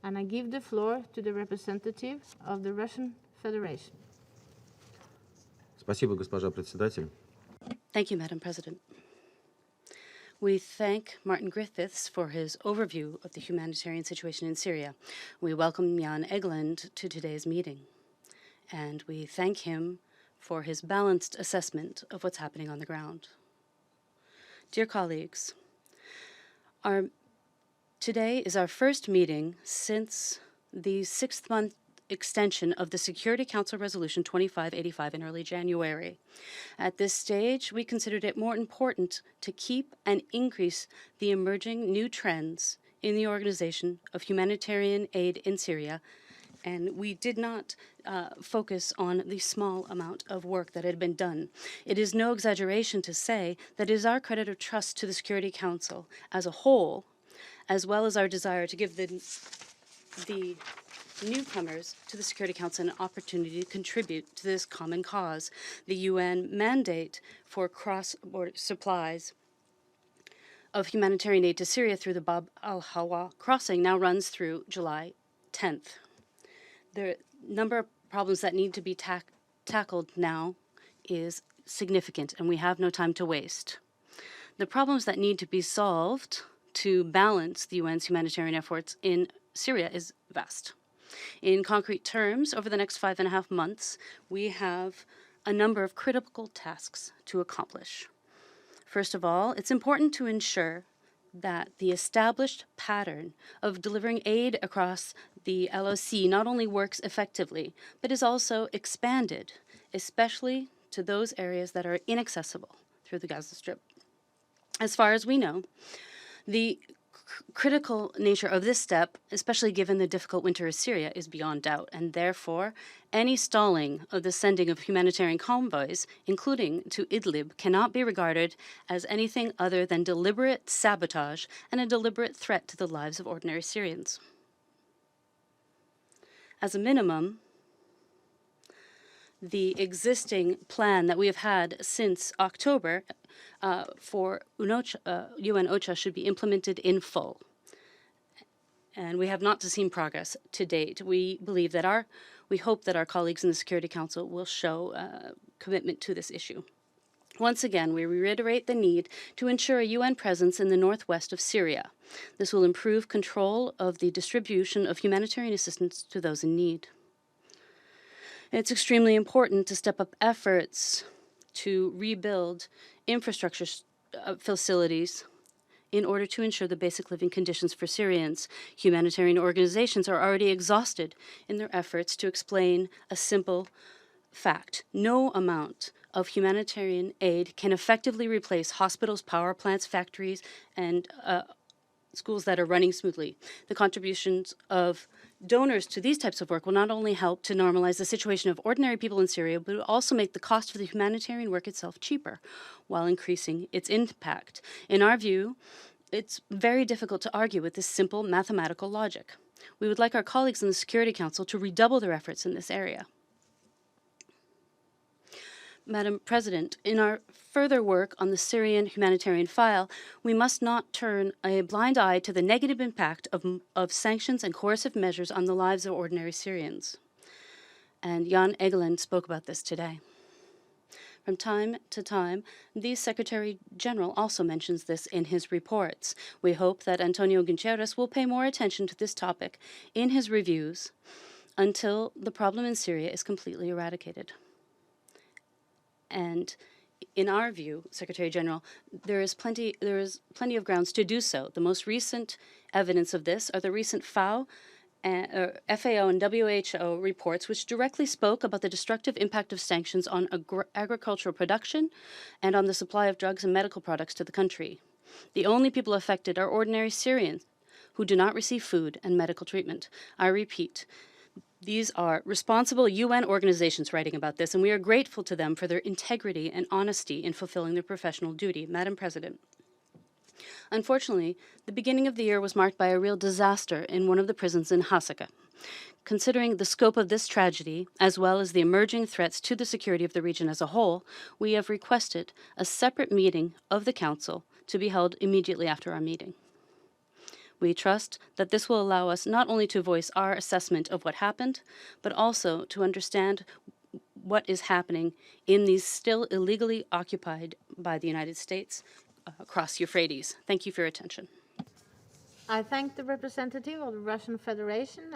and I give the floor to the representative of the Russian Federation. Спасибо, госпожа председатель. Thank you, Madam President. We thank Martin Griffiths for his overview of the humanitarian situation in Syria. We welcome Jan Egeland to today's meeting, and we thank him for his balanced assessment of what's happening on the ground. Dear colleagues, today is our first meeting since the 6-month extension of the Security Council Resolution 2585 in early January. At this stage, we considered it more important to keep and increase the emerging new trends in the organization of humanitarian aid in Syria, and we did not focus on the small amount of work that had been done. It is no exaggeration to say that it is our credit of trust to the Security Council as a whole, as well as our desire to give the newcomers to the Security Council an opportunity to contribute to this common cause. The UN mandate for cross-border supplies of humanitarian aid to Syria through the Bab al-Hawa crossing now runs through July 10th. The number of problems that need to be tackled now is significant, and we have no time to waste. The problems that need to be solved to balance the UN's humanitarian efforts in Syria is vast. In concrete terms, over the next 5.5 months, we have a number of critical tasks to accomplish. First of all, it's important to ensure that the established pattern of delivering aid across the LOC not only works effectively, but is also expanded, especially to those areas that are inaccessible through the Gaza Strip. As far as we know, the critical nature of this step, especially given the difficult winter of Syria, is beyond doubt, and therefore any stalling of the sending of humanitarian convoys, including to Idlib, cannot be regarded as anything other than deliberate sabotage and a deliberate threat to the lives of ordinary Syrians. As a minimum, the existing plan that we have had since October for UN OCHA should be implemented in full. And we have not seen progress to date. We hope that our colleagues in the Security Council will show commitment to this issue. Once again, we reiterate the need to ensure a UN presence in the northwest of Syria. This will improve control of the distribution of humanitarian assistance to those in need. It's extremely important to step up efforts to rebuild infrastructure facilities in order to ensure the basic living conditions for Syrians. Humanitarian organizations are already exhausted in their efforts to explain a simple fact. No amount of humanitarian aid can effectively replace hospitals, power plants, factories, and schools that are running smoothly. The contributions of donors to these types of work will not only help to normalize the situation of ordinary people in Syria, but will also make the cost of the humanitarian work itself cheaper, while increasing its impact. In our view, it's very difficult to argue with this simple mathematical logic. We would like our colleagues in the Security Council to redouble their efforts in this area. Madam President, in our further work on the Syrian humanitarian file, we must not turn a blind eye to the negative impact of sanctions and coercive measures on the lives of ordinary Syrians. And Jan Egeland spoke about this today. From time to time, the Secretary General also mentions this in his reports. We hope that Antonio Guterres will pay more attention to this topic in his reviews until the problem in Syria is completely eradicated. And in our view, Secretary General, there is plenty of grounds to do so. The most recent evidence of this are the recent FAO and WHO reports, which directly spoke about the destructive impact of sanctions on agricultural production and on the supply of drugs and medical products to the country. The only people affected are ordinary Syrians who do not receive food and medical treatment. I repeat, these are responsible UN organizations writing about this, and we are grateful to them for their integrity and honesty in fulfilling their professional duty. Madam President, unfortunately, the beginning of the year was marked by a real disaster in one of the prisons in Hasaka. Considering the scope of this tragedy, as well as the emerging threats to the security of the region as a whole, we have requested a separate meeting of the Council to be held immediately after our meeting. We trust that this will allow us not only to voice our assessment of what happened, but also to understand what is happening in these still illegally occupied by the United States across Euphrates. Thank you for your attention. I thank the representative of the Russian Federation and